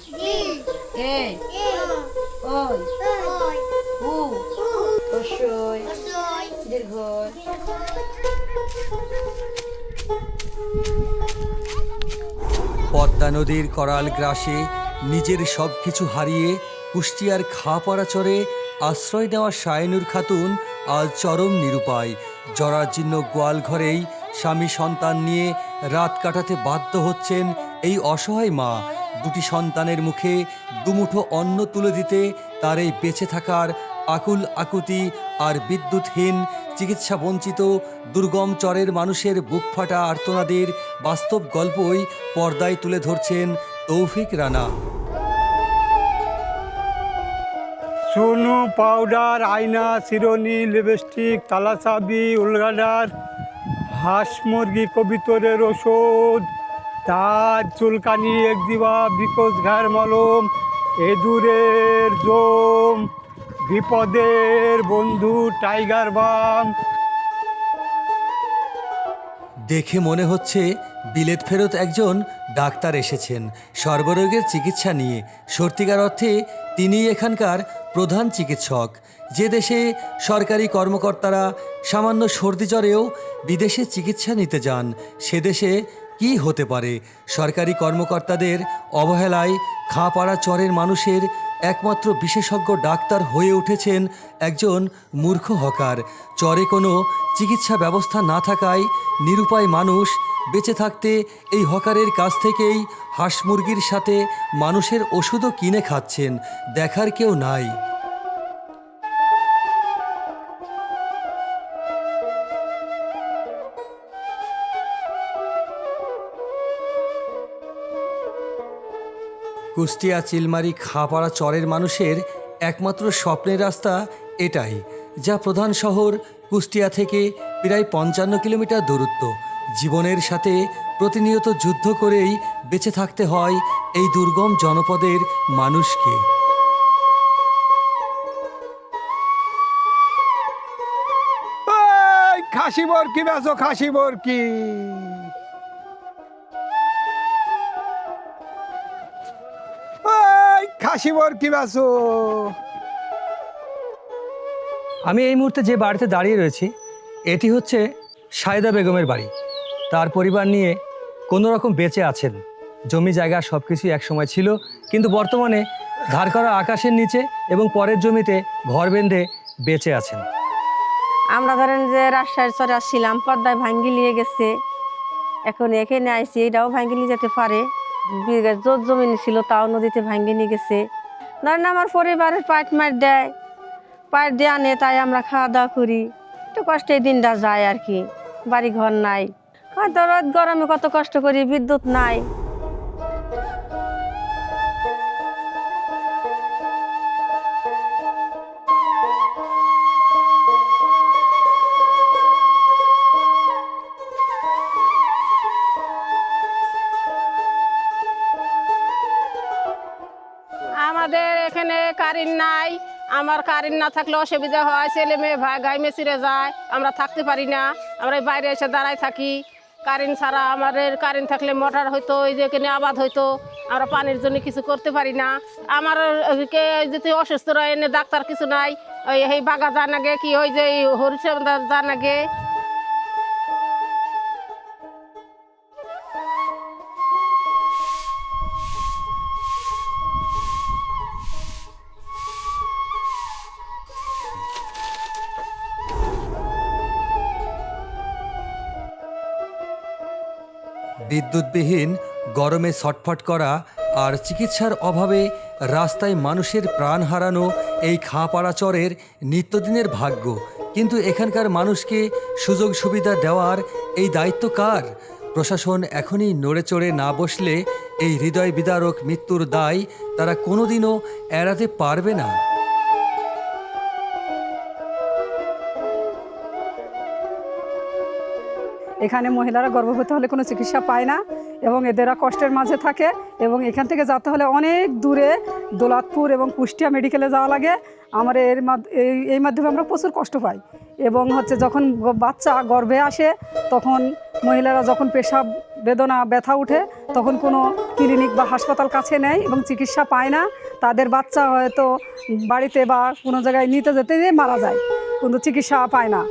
জি এ ওই উ অসই দীর্ঘ। পদ্মা নদীর করাল গ্রাসে নিজের সব কিছু হারিয়ে কুষ্টিয়ার খাপাড়াচরে আশ্রয় নেওয়া শায়নুর খাতুন আজ চরম নিরুপায়। জরাজীর্ণ গোয়াল ঘরেই স্বামী সন্তান নিয়ে রাত কাটাতে বাধ্য হচ্ছেন এই অসহায় মা। দুটি সন্তানের মুখে দুমুঠো অন্ন তুলে দিতে তার এই বেঁচে থাকার আকুল আকুতি আর বিদ্যুৎহীন চিকিৎসা বঞ্চিত দুর্গম চরের মানুষের বুকফাটা আর্তনাদের বাস্তব গল্পই পর্দায় তুলে ধরছেন তৌফিক রানা। চুনু, পাউডার, আয়না, চিরুনি, লিপস্টিক, তালাচাবি, উলগাডার, হাঁস মুরগি কবিতরের ওষুধ, তার চুলকানি, একদিবা, বিকজ ঘায়ের মলম, এদুরের জম, বিপদের বন্ধু টাইগার বাম। দেখে মনে হচ্ছে বিলেত ফেরত একজন ডাক্তার এসেছেন সর্বরোগের চিকিৎসা নিয়ে। সত্যিকার অর্থে তিনিই এখানকার প্রধান চিকিৎসক। যে দেশে সরকারি কর্মকর্তারা সামান্য সর্দি জ্বরেও বিদেশে চিকিৎসা নিতে যান, সে দেশে কি হতে পারে? সরকারি কর্মকর্তাদের অবহেলায় খাপাড়া চরের মানুষের একমাত্র বিশেষজ্ঞ ডাক্তার হয়ে উঠেছেন একজন মূর্খ হকার। চরে কোনো চিকিৎসা ব্যবস্থা না থাকায় নিরুপায় মানুষ বেঁচে থাকতে এই হকারের কাছ থেকেই হাঁস মুরগির সাথে মানুষের ওষুধও কিনে খাচ্ছেন। দেখার কেউ নাই। কুষ্টিয়া চিলমারি খাপাড়া চরের মানুষের একমাত্র স্বপ্নের রাস্তা এটাই, যা প্রধান শহর কুষ্টিয়া থেকে প্রায় 55 কিলোমিটার দূরত্ব। জীবনের সাথে প্রতিনিয়ত যুদ্ধ করেই বেঁচে থাকতে হয় এই দুর্গম জনপদের মানুষকে। খাসি বরকি বেচো, খাসি বরকি। খাসি বরকি বেচো। আমি এই মুহূর্তে যে বাড়িতে দাঁড়িয়ে রয়েছি, এটি হচ্ছে সাইদা বেগমের বাড়ি। তার পরিবার নিয়ে কোনো রকম বেঁচে আছেন। জমি জায়গা সব কিছুই একসময় ছিল, কিন্তু বর্তমানে ধার করা আকাশের নিচে এবং পরের জমিতে ঘর বেঁধে বেঁচে আছেন। আমরা ধরেন যে রাজশাহীর চরে আসছিলাম, পর্দায় ভাঙ্গি নিয়ে গেছে। এখন এখানে আইসি, এটাও ভাঙ্গি নিয়ে যেতে পারে। জোর জমি ছিল, তাও নদীতে ভাঙ্গি নিয়ে গেছে। ধরেন আমার পরিবারের পাট মার দেয়, পাট দিয়ে আনে, তাই আমরা খাওয়া দাওয়া করি। একটু কষ্টে দিনটা যায় আর কি। বাড়ি ঘর নাই, হয়তো রোদ গরমে কত কষ্ট করি, বিদ্যুৎ নাই। আমাদের এখানে কারেন্ট নাই। আমার কারেন্ট না থাকলে অসুবিধা হয়, ছেলে মেয়ে ভাই গাই মেসিরে যায়, আমরা থাকতে পারি না। আমরা বাইরে এসে দাঁড়ায় থাকি। কারেন্ট ছাড়া আমাদের, কারেন্ট থাকলে মোটর হইতো, এই যে এখানে আবাদ হইতো, আমরা পানির জন্য কিছু করতে পারি না। আমার যদি অসুস্থ রয়, এনে ডাক্তার কিছু নাই, ওই এই বাগা যান আগে কি ওই যে হরিশ্যাম যান আগে। বিদ্যুৎবিহীন গরমে ছটফট করা আর চিকিৎসার অভাবে রাস্তায় মানুষের প্রাণ হারানো এই খাপাড়া চরের নিত্যদিনের ভাগ্য। কিন্তু এখানকার মানুষকে সুযোগ সুবিধা দেওয়ার এই দায়িত্ব কার? প্রশাসন এখনই নড়ে চড়ে না বসলে এই হৃদয় বিদারক মৃত্যুর দায় তারা কোনোদিনও এড়াতে পারবে না। এখানে মহিলারা গর্ভবতী হলে কোনো চিকিৎসা পায় না এবং এদেরা কষ্টের মাঝে থাকে এবং এখান থেকে যেতে হলে অনেক দূরে দৌলতপুর এবং কুষ্টিয়া মেডিকেলে যাওয়া লাগে। আমার এই মাধ্যমে আমরা প্রচুর কষ্ট পাই। এবং হচ্ছে যখন বাচ্চা গর্ভে আসে তখন মহিলারা যখন পেশাব বেদনা ব্যথা উঠে তখন কোনো ক্লিনিক বা হাসপাতাল কাছে নেয় এবং চিকিৎসা পায় না। তাদের বাচ্চা হয়তো বাড়িতে বা কোনো জায়গায় নিতে যেতে মারা যায়, কিন্তু চিকিৎসা পায় না।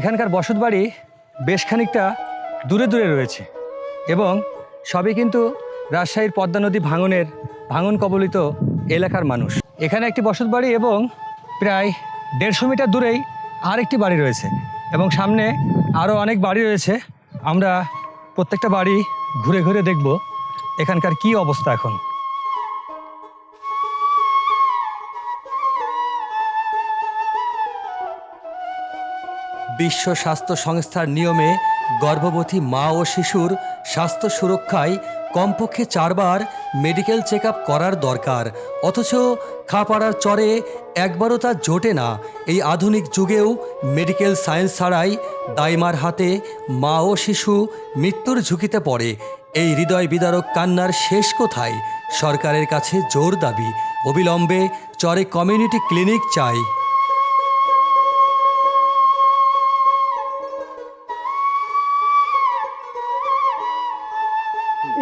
এখানকার বসতবাড়ি বেশ খানিকটা দূরে দূরে রয়েছে এবং সবই কিন্তু রাজশাহীর পদ্মা নদী ভাঙন কবলিত এলাকার মানুষ। এখানে একটি বসতবাড়ি এবং প্রায় 150 মিটার দূরেই আরেকটি বাড়ি রয়েছে এবং সামনে আরও অনেক বাড়ি রয়েছে। আমরা প্রত্যেকটা বাড়ি ঘুরে ঘুরে দেখব এখানকার কি অবস্থা এখন। বিশ্ব স্বাস্থ্য সংস্থার নিয়মে গর্ভবতী মা ও শিশুর স্বাস্থ্য সুরক্ষায় কমপক্ষে 4 বার মেডিকেল চেক আপ করার দরকার, অথচ খাপাড়ার চরে একবারও তা জোটে না। এই আধুনিক যুগেও মেডিকেল সায়েন্স ছাড়াই দাইমার হাতে মা ও শিশু মৃত্যুর ঝুঁকিতে পড়ে। এই হৃদয় বিদারক কান্নার শেষ কোথায়? সরকারের কাছে জোর দাবি, অবিলম্বে চরে কমিউনিটি ক্লিনিক চাই।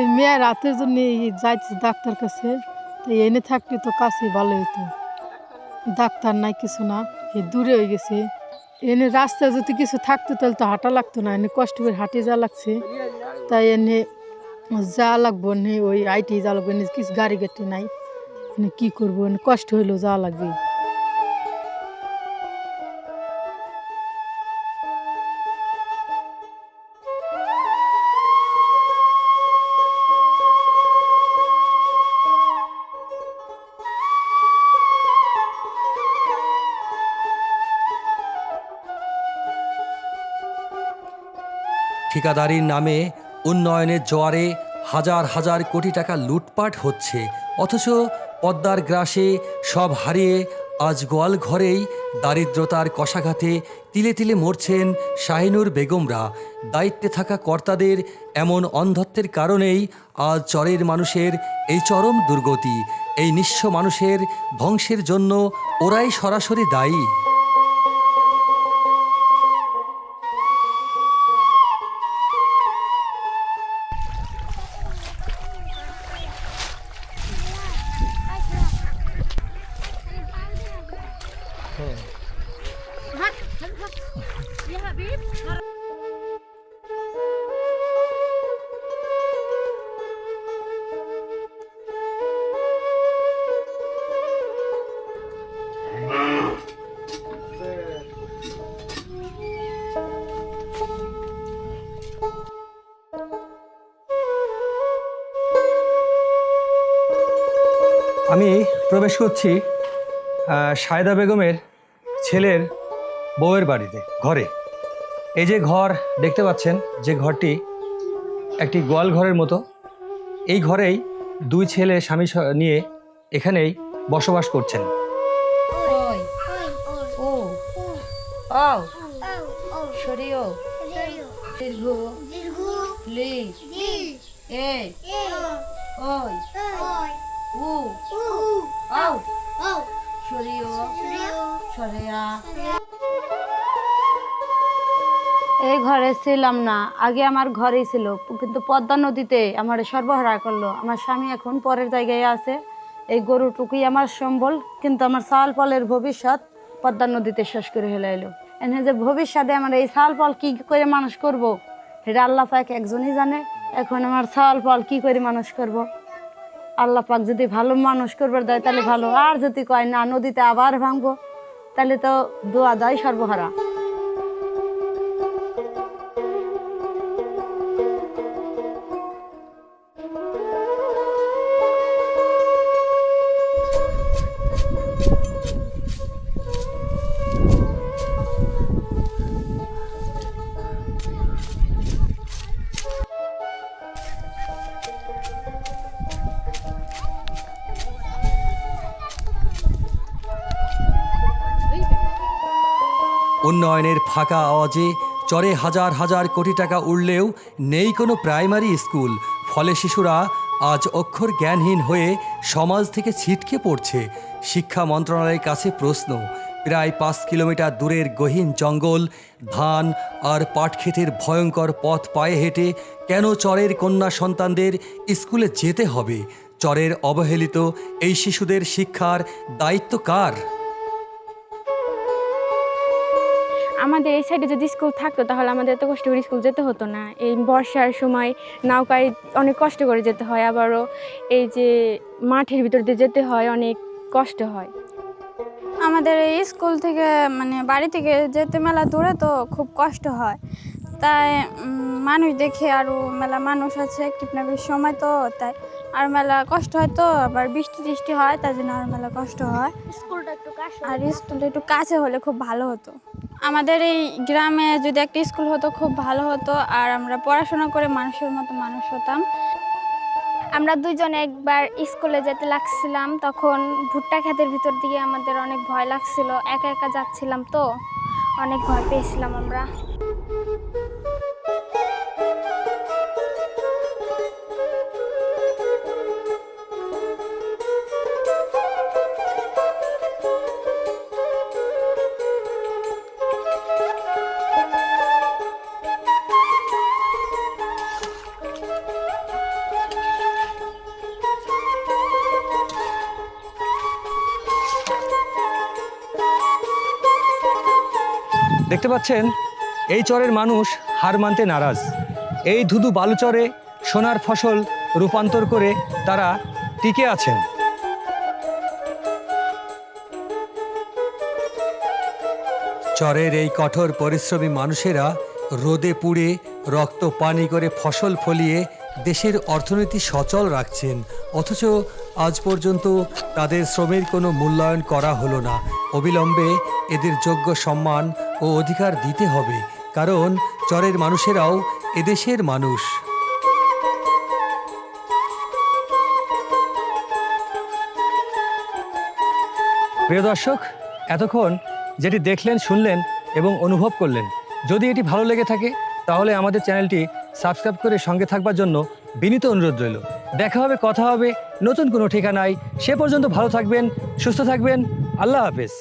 এই মেয়ে রাতের জন্য যাইছে ডাক্তার কাছে, তো এনে থাকলে তো কাছে ভালো হতো। ডাক্তার নাই, কিছু না, দূরে হয়ে গেছে। এনে রাস্তায় যদি কিছু থাকতো তাহলে তো হাঁটা লাগতো না, এনে কষ্ট করে হাঁটে যা লাগছে। তাই এনে যা লাগবো এনে ওই আইটি যা লাগবে, এনে কিছু গাড়ি নাই, এনে কী করবো, এনে কষ্ট হইলেও যা লাগবে। ঠিকাদারির নামে উন্নয়নের জোয়ারে হাজার হাজার কোটি টাকা লুটপাট হচ্ছে, অথচ পদ্মার গ্রাসে সব হারিয়ে আজ গোয়াল ঘরেই দারিদ্রতার কষাঘাতে তিলে তিলে মরছেন শাহিনুর বেগমরা। দায়িত্বে থাকা কর্তাদের এমন অন্ধত্বের কারণেই আজ চরের মানুষের এই চরম দুর্গতি। এই নিঃস্ব মানুষের ধ্বংসের জন্য ওরাই সরাসরি দায়ী। আমি প্রবেশ করছি সায়দা বেগমের ছেলের বউয়ের বাড়িতে, ঘরে। এই যে ঘর দেখতে পাচ্ছেন, যে ঘরটি একটি গোয়াল ঘরের মতো, এই ঘরেই 2 ছেলে স্বামী নিয়ে এখানেই বসবাস করছেন। ওই ও ও সরিও দীর্ঘ লি এ ওই উ ও সরিও সরিয়া। এই ঘরে ছিলাম না, আগে আমার ঘরেই ছিল, কিন্তু পদ্মা নদীতে আমার সর্বহারা করলো। আমার স্বামী এখন পরের জায়গায় আছে। এই গরুটুকুই আমার সম্বল, কিন্তু আমার চাল ফলের ভবিষ্যৎ পদ্মা নদীতে শেষ করে হেলাইলো। এনে যে ভবিষ্যতে আমার এই চাল ফল কি করে মানুষ করব, সেটা আল্লাহ পাক একজনই জানে। এখন আমার চাল ফল কি করে মানুষ করব, আল্লাহ পাক যদি ভালো মানুষ করবার দেয় তাহলে ভালো, আর যদি কয় না নদীতে আবার ভাঙবো তাহলে তো দোয়া দেয় সর্বহারা। উন্নয়নের ফাঁকা আওয়াজে চরে হাজার হাজার কোটি টাকা উড়লেও নেই কোনো প্রাইমারি স্কুল। ফলে শিশুরা আজ অক্ষর জ্ঞানহীন হয়ে সমাজ থেকে ছিটকে পড়ছে। শিক্ষা মন্ত্রণালয়ের কাছে প্রশ্ন, প্রায় 5 কিলোমিটার দূরের গহীন জঙ্গল, ধান আর পাটক্ষেতের ভয়ঙ্কর পথ পায়ে হেঁটে কেন চরের কন্যা সন্তানদের স্কুলে যেতে হবে? চরের অবহেলিত এই শিশুদের শিক্ষার দায়িত্ব কার? আমাদের এই সাইডে যদি স্কুল থাকতো তাহলে আমাদের এত কষ্ট করে স্কুল যেতে হতো না। এই বর্ষার সময় নৌকায় অনেক কষ্ট করে যেতে হয়, আবারও এই যে মাঠের ভিতর দিয়ে যেতে হয়, অনেক কষ্ট হয়। আমাদের এই স্কুল থেকে মানে বাড়ি থেকে যেতে মেলা দূরে, তো খুব কষ্ট হয়। তাই মানুষ দেখে আরও মেলা মানুষ আছে কীটনাশকের সময়, তো তাই আর মেলা কষ্ট হয়। তো আবার বৃষ্টি টিষ্টি হয়, তাই জন্য আর মেলা কষ্ট হয়। স্কুলটা একটু কাছে হলে খুব ভালো হতো। আমাদের এই গ্রামে যদি একটা স্কুল হতো খুব ভালো হতো, আর আমরা পড়াশোনা করে মানুষের মতো মানুষ হতাম। আমরা দুইজনে একবার স্কুলে যেতে লাগছিলাম, তখন ভুট্টা ক্ষেতের ভিতর দিয়ে আমাদের অনেক ভয় লাগছিল। একা একা যাচ্ছিলাম, তো অনেক ভয় পেয়েছিলাম আমরা। দেখতে পাচ্ছেন এই চরের মানুষ হার মানতে নারাজ। এই ধুধু বালুচরে সোনার ফসল রূপান্তর করে তারা টিকে আছেন। চরের এই কঠোর পরিশ্রমী মানুষেরা রোদে পুড়ে রক্ত পানি করে ফসল ফলিয়ে দেশের অর্থনীতি সচল রাখছেন, অথচ আজ পর্যন্ত তাদের শ্রমের কোনো মূল্যায়ন করা হলো না। অবিলম্বে এদের যোগ্য সম্মান ও অধিকার দিতে হবে, কারণ চরের মানুষেরাও এদেশের মানুষ। প্রিয় দর্শক, এতক্ষণ যেটি দেখলেন, শুনলেন এবং অনুভব করলেন, যদি এটি ভালো লেগে থাকে তাহলে আমাদের চ্যানেলটি সাবস্ক্রাইব করে সঙ্গে থাকবার জন্য বিনীত অনুরোধ রইল। দেখা হবে, কথা হবে নতুন কোনো ঠিকানায়। সে পর্যন্ত ভালো থাকবেন, সুস্থ থাকবেন। আল্লাহ হাফেজ।